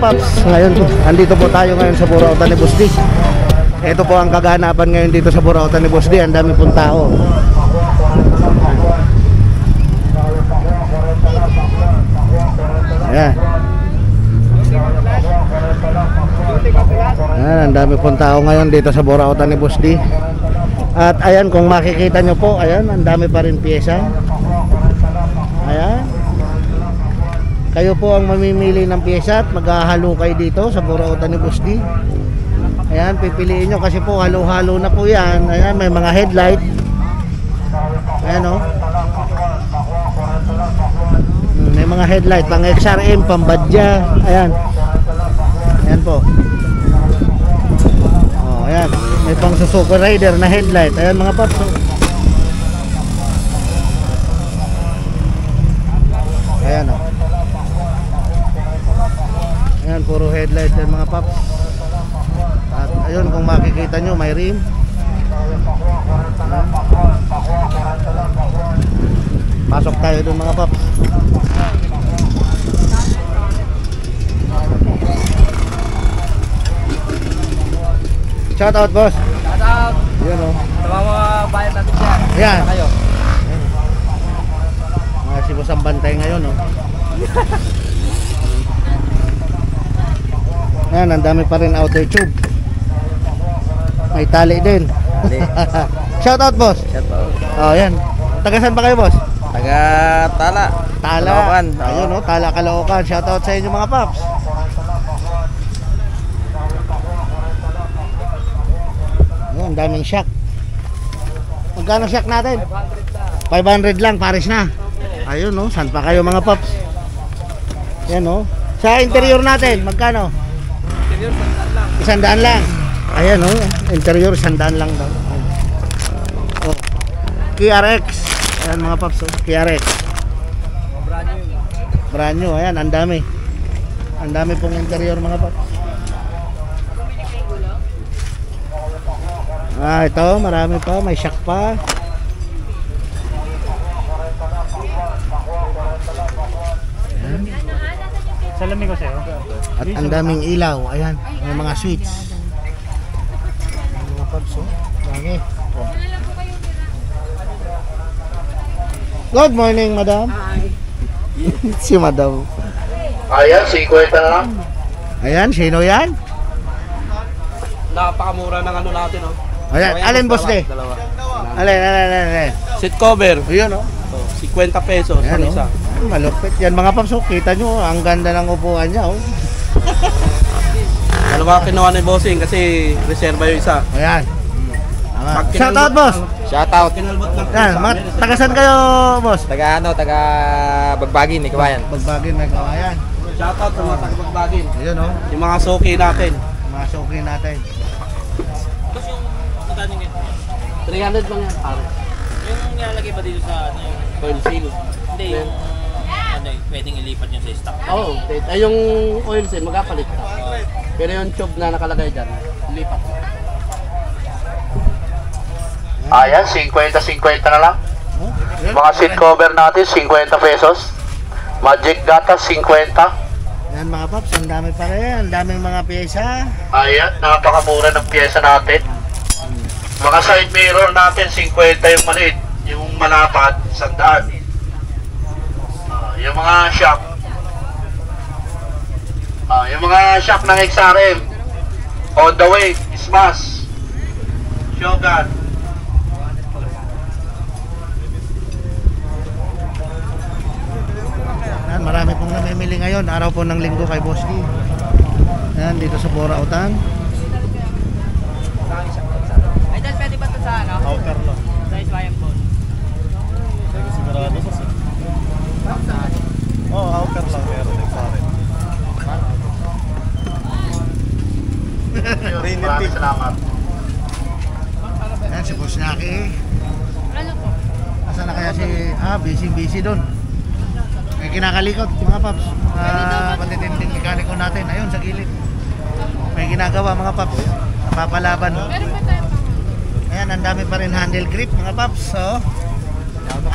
paps, ngayon po, andito po tayo ngayon sa Burautan ni Boss D. Ito po ang kaganapan ngayon dito sa Burautan ni Boss D. Ang dami pong tao. Ayan. Ayan, ang dami pong tao ngayon dito sa Burautan ni Boss D. At ayan, kung makikita nyo po, ayan, ang dami pa rin pyesa. Ayan. Kayo po ang mamimili ng pyesa at maghahalo kayo dito sa Burautan ni Boss D. Ayan, pipiliin nyo kasi po halo-halo na po yan. Ayan, may mga headlight. Ayan o. May mga headlight, pang XRM, pang Badya. Ayan. Ayan po. Oh, ayan. May pang Suzuki Rider na headlight. Ayan mga paps. Ayan o. Ayan, puro headlight yan mga paps. At ayun, kung makikita nyo, may rim. Ayan. Pasok tayo dun mga paps. Shout out boss. Shout out. Ayan o. Sa mga bayan natin dyan. Ayan. Kayo. Si boss ang bantay ngayon o. Ayan, ang dami pa rin outer tube. May tali din. Shout out boss. Shout out. Oh, ayan. Tagasan pa kayo boss? Taga Tala. Tala. Caloocan. Ayun o, Tala, Caloocan. Shout out sa inyo mga paps. Ayun, ang daming shock. Magkano shock natin? 500 lang, pares na. Ayun o, saan pa kayo mga paps? Ayan o. Sa interior natin, magkano? Interior, 100 lang. 100 lang. Ayan o, interior 100 lang daw. Oh. KRX. Ayan mga paps o, KRX. Brand new. Brand new, ayan, ang dami. Ang dami pong interior mga paps. Ah, ito, marami pa, may shock pa. Ayan. Salamin ko sa'yo. At ang daming ilaw, ayan, may mga switch. Mga paps, oh, dami. Good morning, madam. Hi. Si madam. Ayan, 50 na lang. Ayan, sino yan? Napakamura ng ano natin, oh. Ayan, alin boss de? Dalawa. Alin. Seat cover. Ayun, oh. 50 pesos Ayan, ang oh. isa. Malupit yan mga paps, oh. Kita nyo, ang ganda ng upuan niya, oh. Dalawa kinuha ni Bossing kasi reserva yung isa. Ayan. Pag Shout out, boss. Shout out. Kinalbot lang. Ayan, mga tagasan kayo, boss? Taga Bagbagin, ni Kabayan. Bagbagin, may kawayan. Shout out sa mga taga Bagbagin. Ayun, oh. Yung mga suki natin. Mga suki natin. 300 lang yan, pare. Yung nilalagay ba dito sa ano yung Oil seal. hindi yung ano yung pwedeng ilipat niya sa stock. Oo, ay yung oil seal, magkapalit ka. Pero yung tube na nakalagay dyan, lipat. Ayan, 50 na lang. Oh, ayan. Mga seat cover natin, 50 pesos. Magic Data, 50. Ayan mga paps, ang dami pa rin. Ang daming mga pyesa. Ayan, napakamura ng pyesa natin. Mga side mirror natin, 50 yung maliit. Yung malapad, 100. Yung mga shock. Yung mga shock ng XRM. On the way, Smash. Shogun. Ayan, marami pong namimili ngayon. Araw po ng linggo kay Boss D. Ayan, dito sa Burautan. Ay, dahil pwede ba ito sa ano? Outer lang. Sa Iswayan po. Sigurado kasi. Oo, outer lang meron din sa akin. Maraming salamat. Ayan, si Boss Naki. Asan na kaya si... busy doon. May kinakalikot, mga paps. Patitinding mekaniko natin. Ayun, sa gilid. May ginagawa, mga paps. Napapalaban. Ayan, ang dami pa rin handle grip, mga paps. So,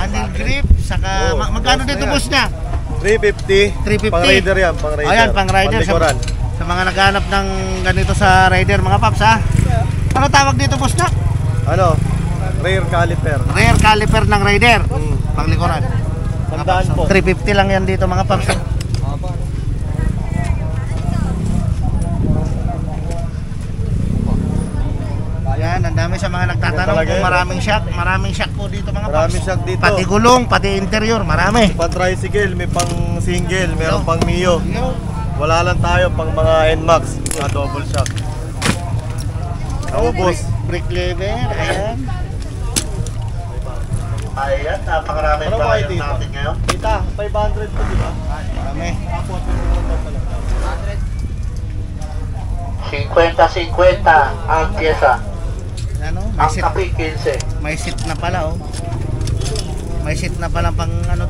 handle grip, saka... magkano dito, boss na? 350. 350. Pang rider yan, pang rider. Ayan, pang rider. Panlikuran. Sa mga naghahanap ng ganito sa rider mga paps ha. Ano tawag dito boss na? Ano? Rear caliper. Rear caliper ng rider. Panglikuran. Tandaan po. 350 lang yan dito mga paps. Ayan, ang dami sa mga nagtatanong kung maraming shock po dito mga paps. Maraming shock dito. Pati gulong, pati interior, marami. Pang tricycle, may pang single, meron pang Mio. Wala lang tayo pang mga NMAX, mga double shock. Ako boss. Brake lever, ayan. Ayan, napakaraming Ano ba buyer dito? natin ngayon. Kita, 500 po di ba? Marami. 50-50 ang pyesa. Ano, Ang kape 15. may seat na pala oh. May seat na pala pang ano.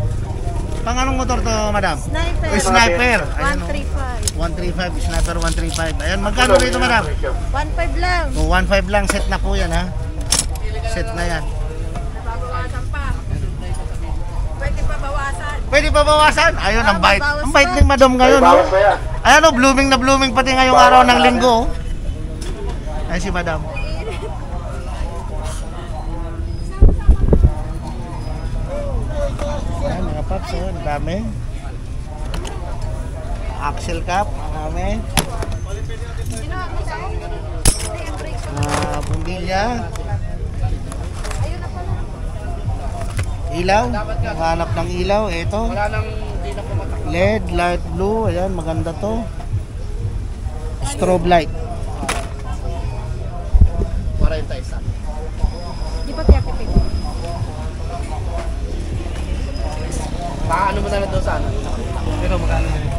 Pang anong motor to, madam? Sniper. Sniper. Ayan, oh. 135. 135, sniper 135. Ayan, magkano rito, madam? 1.5 lang. So, 1.5 lang, set na po yan ha. Set na yan. Nababawasan pa. Pwede pa bawasan. Pwede pa bawasan? Ayun, ang bait. bawas Ang bait pa. ni madam ngayon. Oh. Bawas ba yan? Ayan oh, blooming na blooming pati ngayong araw ng linggo. Oh. Ayan si madam. Ayan, mga paps, oh, ang dami. Axle cap, ang dami. Bumbilya. Ilaw, hanap ng ilaw, ito. Wala nang hindi na pumatak. LED, light blue, ayan, maganda to. Strobe light. 41. Di pa kaya pipig. Paano mo na lang doon sa ano? Pero magkano na rin?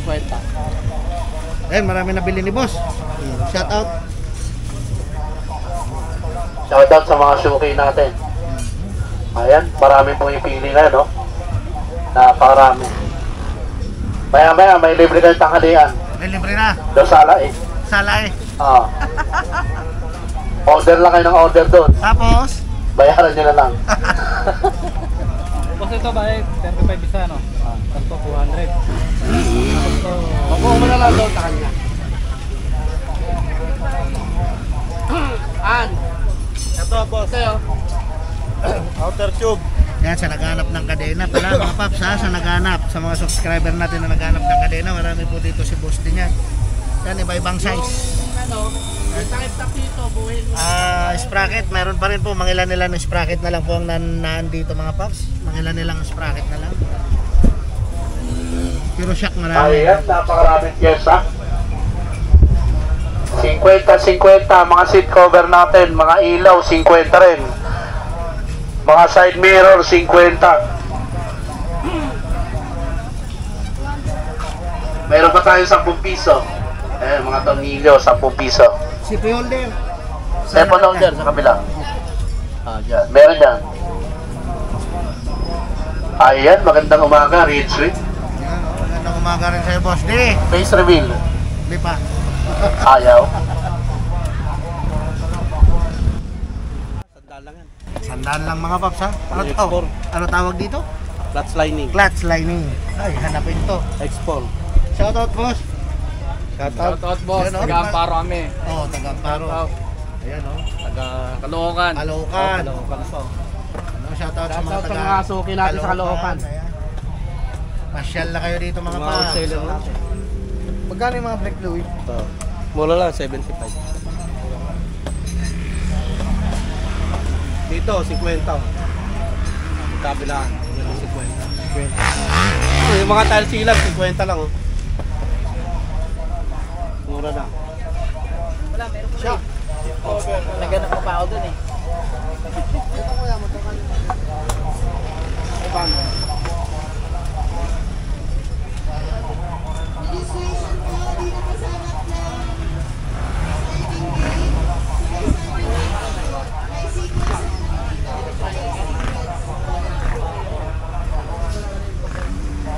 50. Ayan, marami nabili ni boss. Shout out. Shoutout sa mga suki natin. Ayan, marami pumipili na, no? Napakarami. Maya-maya, may libre kayong tanghalian. May libre na. Doon sa ala eh. Sala eh. Ah. Order lang kayo ng order doon. Tapos, Bayaran nyo na lang. Boss, ito ba eh? 35 isa, no? Tapos 200. Makuha mo na lang doon sa kanya. An, Ito boss, sa'yo. outer tube. yan sa naghanap ng kadena pala mga paps ha, sa naghanap, sa mga subscriber natin na naghanap ng kadena, marami po dito si boss din yan. Yan, iba-ibang size. Ano, takip dito, buhin mo. Sprocket, meron pa rin po, mangilan nila ng sprocket na lang po ang naan dito mga paps. Mangilan nilang sprocket na lang. Pero shock marami. Ayan, napakaraming pyesa. 50-50, mga seat cover natin, mga ilaw, 50 rin. Mga side mirror, 50. Meron pa tayo 10 piso. Ayan, mga tornilyo, 10 piso. CP holder. Stepon holder sa kabila. Dyan. Meron dyan. Ayan, magandang umaga, Reed Sweet. Yan, magandang umaga rin sa'yo boss. Di, Face reveal. di pa. Ayaw. Sandal lang yan. Sandaan lang mga paps ha. Ano to? Export. Ano tawag dito? Clutch lining. Clutch lining. Ay, hanapin to. Export. Shoutout boss. Shoutout. Shoutout boss, Ayan, oh. taga-Amparo kami. Oo, taga-Amparo. Ayan o. Taga-Caloocan. Caloocan. Caloocan po. Ano, shoutout sa mga Shoutout sa taga mga suki natin sa Caloocan. Ayan. Pasyal na kayo dito mga Mga paps. wholesaler natin. Magkano yung mga brake fluid? Ito. Mura lang, 75. Dito, 50. Kabilaan. Yan ang 50. Yung mga tile silag, 50 lang oh. Mura na. Siya. Naghanap pa ako dun eh.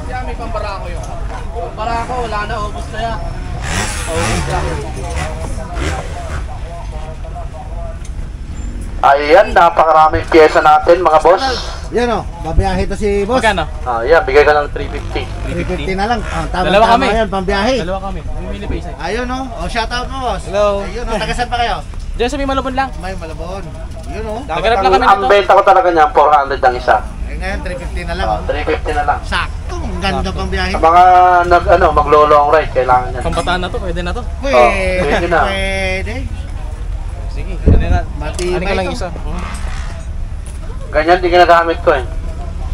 Kaya may pambarako yun. Pambarako, wala na, ubos na yan. Ubos na. Ayan, napakaraming pyesa natin mga boss. Yan o, babiyahe to si boss. Magkano? Yan, bigay ka ng 350. 350 na lang. Tama, Dalawa tama kami. yan, pambiyahe. Dalawa kami. Mamili pa isa. Ayun o, shoutout mo boss. Hello. Ayun o, tagasan pa kayo? Diyan sa may Malabon lang. May Malabon. Yun o. Naghanap lang kami Ang dito. benta ko talaga niyan, 400 ang isa. Eh ngayon, 350 na lang. 350 na lang. Sakto, ang ganda pang biyahe. Sa mga maglo-long ride, kailangan niya. Pambataan na to, pwede na to. Pwede, pwede na. pwede. Sige, ano na. Matibay Ano ka lang to. isa? Ganyan din ginagamit ko eh.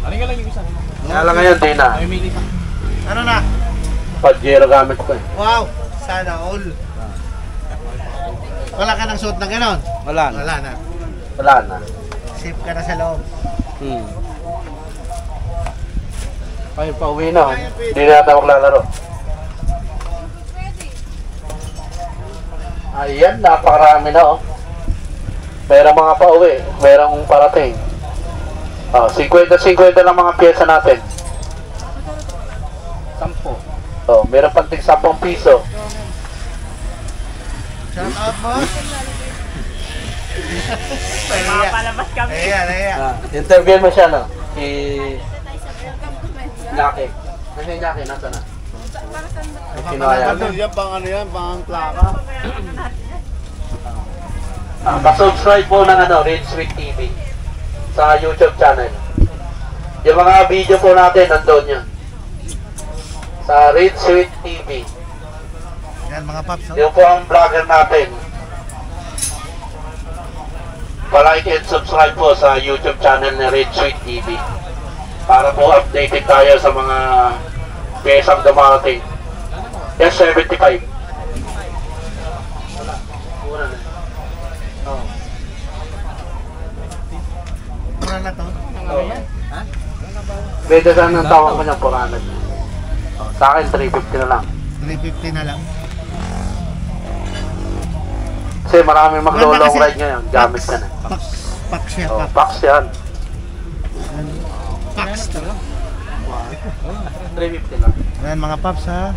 Ano ka lang yung isa? Kaya lang ngayon, di na. Mamili pa. Ano na? Pajero gamit ko eh. Wow, sana all. Wala ka ng suot na ganon? Wala na. Wala na. Wala na. Safe ka na sa loob. Ay, pauwi na. Hindi na natin maglalaro. Ayan, napakarami na oh. Merong mga pauwi, merong parating. 50-50 lang mga pyesa natin. 10. Meron pang tig 10 piso. Shout out boss. Papalabas kami. Ayan. Interview mo siya no? Si Lucky. Kasi Lucky, nasa na? Kinuha yan. Pang plaka. Pa-subscribe po ng Red Sweet TV sa YouTube channel. Yung mga video po natin nandun yun sa Red Sweet TV. Yan mga paps. Yung po ang vlogger natin. Pa-like and subscribe po sa YouTube channel ni Red Sweet TV para po updated tayo sa mga pyesang dumating. Yes, 75. Mura na. Mura na to. Ha? Pwede ka ng tawag ko niya 400. Sa akin 350 na lang. 350 na lang. Kasi maraming maglo-long ride ngayon. Gamit ka na. Pax siya, pax. Packs yan. Pax to. 350 lang. Yan mga paps ha.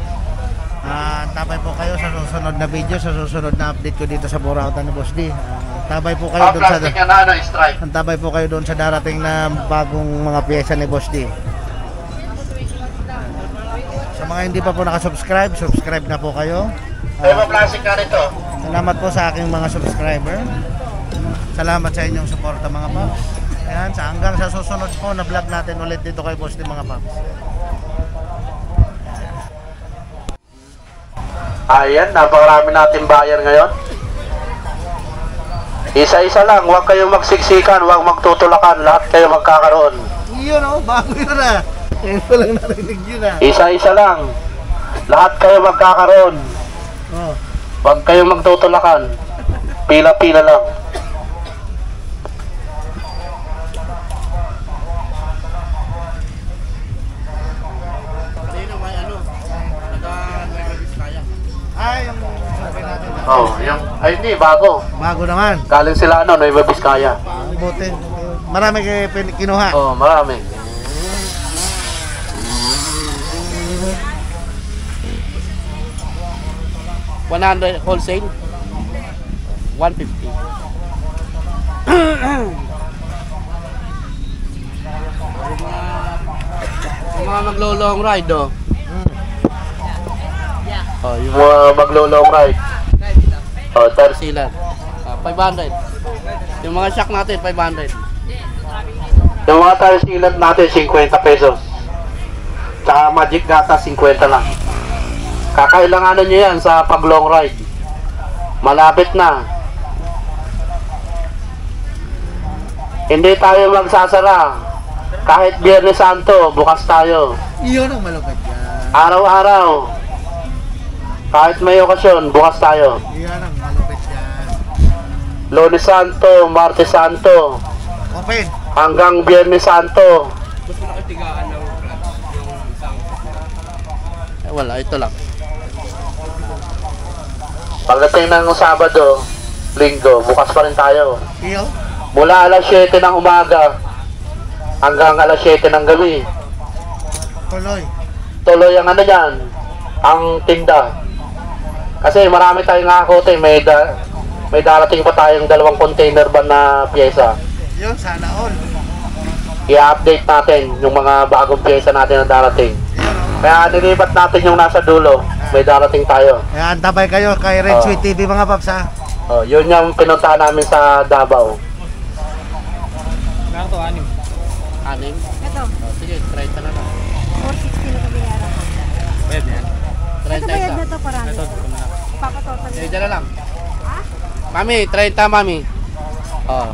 Tabay po kayo sa susunod na video, sa susunod na update ko dito sa Burautan ni Boss D. Tabay po kayo doon sa Plastic yan na strike. Tabay po kayo doon sa darating na bagong mga piyesa ni Boss D. Sa mga hindi pa po nakasubscribe, subscribe na po kayo. Plastic na nito. Salamat po sa aking mga subscriber. Salamat sa inyong suporta mga paps. Ayan, hanggang sa susunod po na vlog natin ulit dito kay Boss D mga paps. Ayan, napakarami natin buyer ngayon. Isa-isa lang, huwag kayong magsiksikan, huwag magtutulakan, lahat kayo magkakaroon. Yun o, bago yun ah. Ngayon ko lang narinig yun ah. Isa-isa lang, lahat kayo magkakaroon. Oh. Huwag kayong magtutulakan, pila-pila lang. Yung sabi natin. Ay hindi, bago. Bago naman. Galing sila Nueva Vizcaya. Buti. Marami kayo kinuha. Marami. $100 wholesale. $150. Yung mga maglo-long ride oh. Yung Mga maglo-long ride. sila. 500. Yung mga shock natin 500. Yung mga tire sealant natin, 50 pesos. Tsaka magic gata, 50 lang. Kakailanganan nyo yan sa pag long ride. Malapit na. Hindi tayo magsasara. Kahit Biyernes Santo, bukas tayo. Iyon ang malupit yan. Araw-araw. Kahit may okasyon, bukas tayo. Iyon ang malupit yan. Lunes Santo, Martes Santo, Open. hanggang Biyernes Santo. Wala, ito lang. Pagdating ng Sabado, Linggo, bukas pa rin tayo. Iyo. Mula alas 7 ng umaga hanggang alas 7 ng gabi. Tuloy. Tuloy ang ano yan, ang tinda. Kasi marami tayong nakakote, may darating pa tayong 2 container van na pyesa. Yun, sana all. i-update natin yung mga bagong pyesa natin na darating. Kaya nilipat natin yung nasa dulo. May darating tayo. Kaya antabay kayo kay Red Sweet TV mga paps ha. Oh, yun yung pinuntahan namin sa Davao. Kaya ito, anim. Anim? Ito, Sige, 30 na lang. 460 na kabayaran. Pwede yan. Ito 30 bayad isa. na to parang. Ito, ito na lang. Papatotal. Eh, dyan na lang. Ha? Mami, 30 mami. Oh.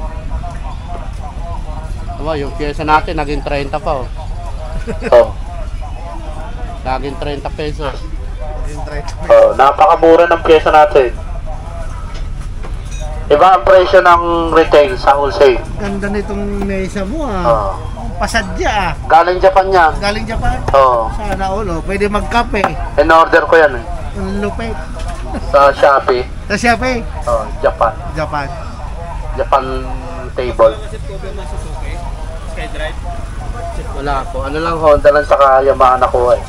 Aba, yung pyesa natin, naging 30 pa oh. Oh. Naging 30 pesos. Oh, napakamura ng pyesa natin. Iba ang presyo ng retail sa wholesale. Ganda nitong mesa mo ah. Oh. Pasadya ah. Galing Japan yan. Galing Japan. Oh. Sana all oh. Pwede magkape. In-order ko yan eh. Ang lupit. Sa Shopee. Sa Shopee. Oh, Japan. Japan. Japan table. SkyDrive. Wala po. Ano lang Honda lang saka Yamaha nakuha eh.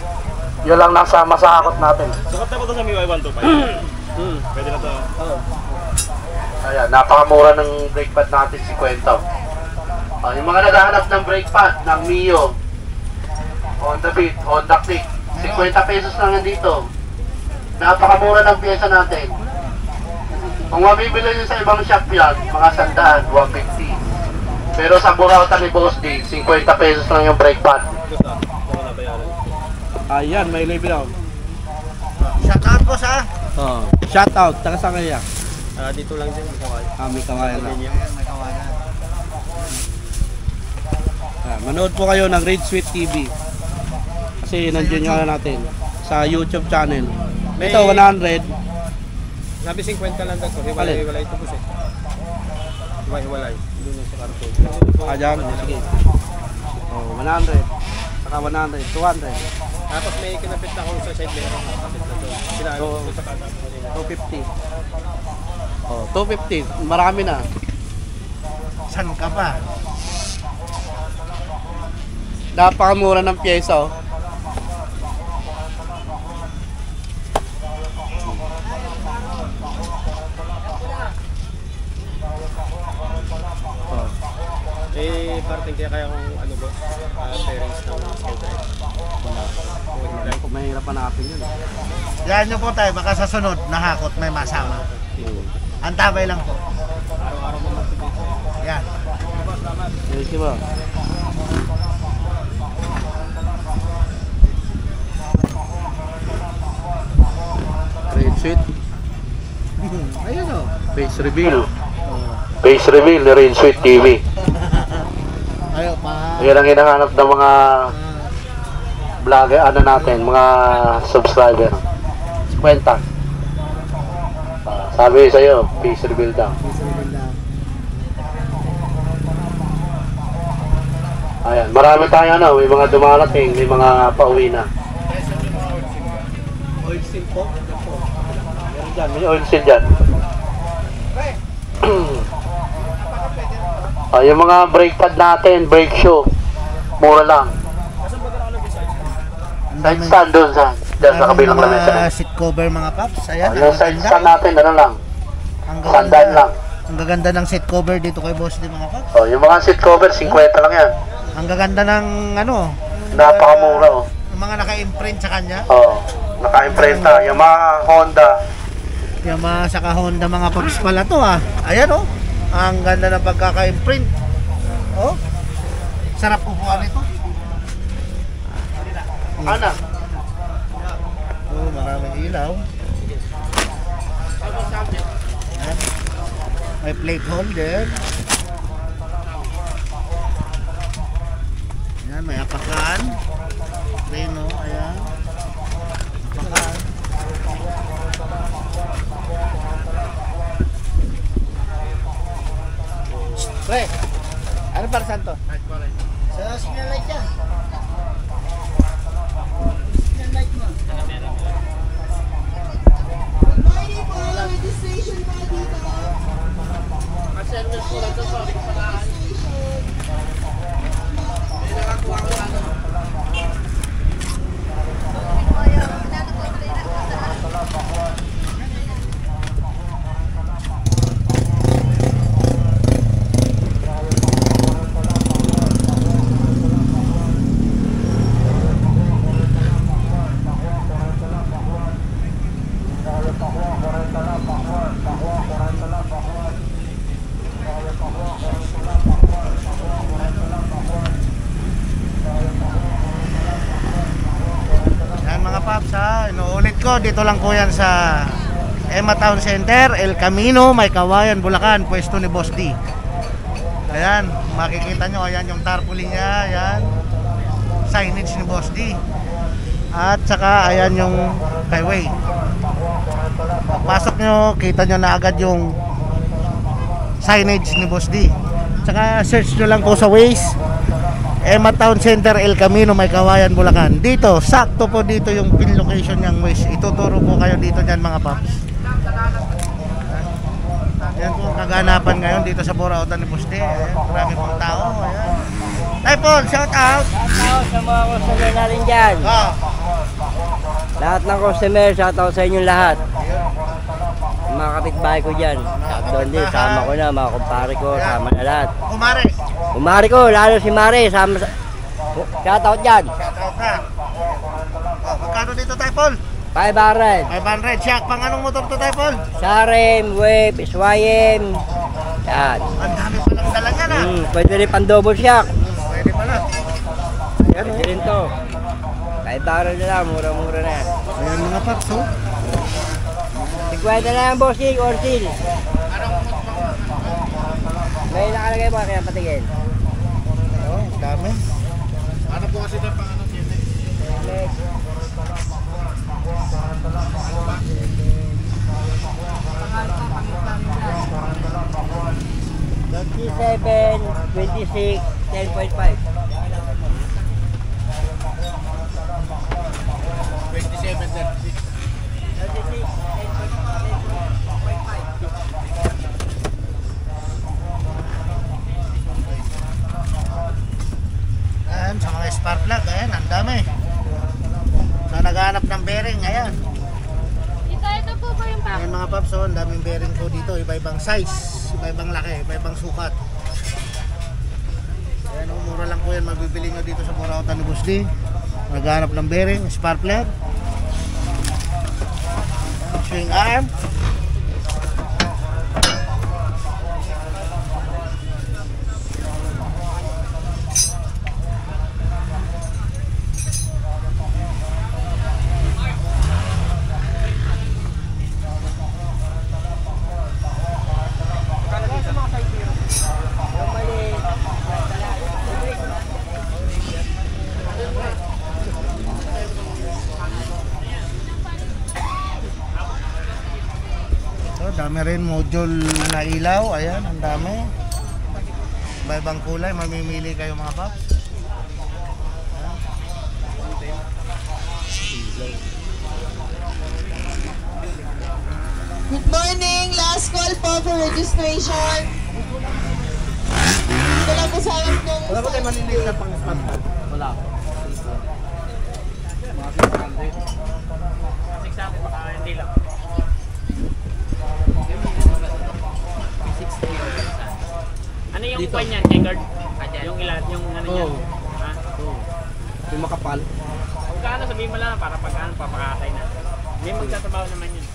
Yun lang nasa masakot natin. Sukat na po ito sa MIUI 125. Pwede na to. Ayan, napakamura ng brake pad natin, 50. Yung mga naghahanap ng brake pad ng Mio, Honda Beat, Honda Click, 50 pesos lang yan dito. Napakamura ng pyesa natin. Kung mabibili nyo sa ibang shop yan, mga sandaan, 150. Pero sa Burauta ni Boss D, 50 pesos lang yung brake pad. Ayan, may libre ako. Shout out boss ha. Oh. Shout out, taga saan kaya? Dito lang din. Kami kawayan lang. Ayan, may kawanan. Manood po kayo ng Red Sweet TV. Kasi nandiyan yung ano natin sa YouTube channel. Ito 100. Sabi 50 lang dito. Hiwalay ito po siya. Hiwalay. Doon yung sa karton. Dyan. Sige. Oh, 100. Saka 100. 200. Tapos may kinapit na ako sa side mirror. Kapit na doon. Sinabi ko sa kanan. 250. Oh, 250. Marami na. Saan ka pa? Napakamura ng pyesa oh. Parting kaya kung ano boss, bearings ng SkyDrive. Kung mahirap hanapin yun. Yan nyo po tayo, baka sa sunod nahakot may masama. Antabay lang po. Araw-araw mo mag-tubig. Yan. Thank you ba? Red Sweet. Ayun o. Face reveal. Face reveal ni Red Sweet TV. Ayun pa. Yan ang hinahanap ng mga vlogger, ano natin, mga subscriber. 50. Sabi sa'yo, face reveal daw. Ayan, marami tayo ano, may mga dumarating, may mga pauwi na. Oil seal po. Meron dyan, may oil seal dyan. Yung mga brake pad natin, brake shoe, mura lang. Side stand doon dyan sa kabilang lamesa na. Seat cover mga paps. Ayan. Yung side stand natin, ano lang, Ang sandaan lang. Ang gaganda ng seat cover dito kay Boss D mga paps. Yung mga seat cover, 50 lang yan. Ang gaganda ng ano. Napakamura oh. Yung mga naka-imprint sa kanya. Naka-imprenta. Yung mga Honda. Yung mga saka Honda mga paps pala to ah. Ayan oh. Ang ganda ng pagkaka-imprint. Oh. Sarap upuan ito. Ana? Oh, maraming ilaw. Ayan. May plate holder. Ayan, may apakan. Reno, ayan. Apakan. Pre, ano para saan to? Sa signal light yan. Service ko lang to, sorry ko pala. May nakakuha ko ano. dito lang po yan sa Emma Town Center, El Camino, May Kawayan, Bulacan, pwesto ni Boss D. Ayan, makikita nyo, ayan yung tarpaulin niya, ayan, signage ni Boss D. At saka ayan yung highway. Pagpasok nyo, kita nyo na agad yung signage ni Boss D. Tsaka search nyo lang po sa Waze, Emma Town Center, El Camino, May Kawayan, Bulacan. Dito, sakto po dito yung pin location niyang Waze. Ituturo po kayo dito niyan mga paps. Yan po ang kaganapan ngayon dito sa Borautan ni Boss D. Ayan, marami pong tao. Ayan. Typhoon, shout out! Shoutout sa mga customer natin dyan. Ah, Lahat ng customer, shoutout sa inyong lahat. Yung mga kapitbahay ko dyan. Doon din, sama ko na, mga kumpare ko, sama na lahat. kumare. Kumari ko, lalo si Mare, sama sa... Shoutout dyan. Shout out na. Oh, magkano dito Typhoon? 500. 500. Siyak, pang anong motor to Typhoon? Sarem, Wave, SYM. Yan. Ang dami palang dala niya na. Pwede rin pang double shock. Pwede pala. Pwede rin to. 500 na lang, mura-mura na. Ayan mga paps, oh. 50 na lang, bossing, or seal. May nakalagay ba kaya patigil? Oh, dami. Ano po kasi na pang ano dito? 27, 26, 10.5. 27, 36. Ayan, sa mga spark plug, ayan, ang dami. Sa naghahanap ng bearing, ayan. Ito po ba yung Ayan mga paps, oh, ang daming bearing po dito. Iba-ibang size, iba-ibang laki, iba-ibang sukat. Ayan, oh, mura lang po yan. Mabibili nyo dito sa Borautan ni Boss D. Naghahanap ng bearing, spark plug. Ayan, swing arm. Dami rin module na ilaw, ayan, ang dami. Iba-ibang kulay, mamimili kayo mga paps. Good morning! Last call po for registration. Dito lang po sa akin kung... Wala ba tayo maliliit na pang spot? Wala. Ano yung Dito. kwan yan, checkered? Yung ilan, yung ano Oo. yan? Ha? Yung makapal. Pagkano sabihin mo lang para pagkano papakatay na. May magtatrabaho naman yun.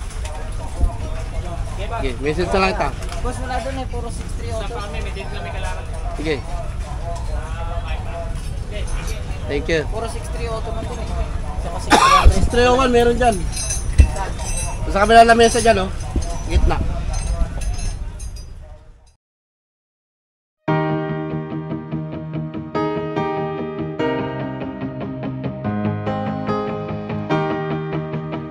Okay ba? Sige, message na lang ita. Boss, wala doon eh, puro 630 Sa kami, may dito lang may kailangan. Sige. Thank you. Puro 630 auto man doon eh. Saka 301 meron dyan. Sa kabila na mesa dyan, oh. Gitna.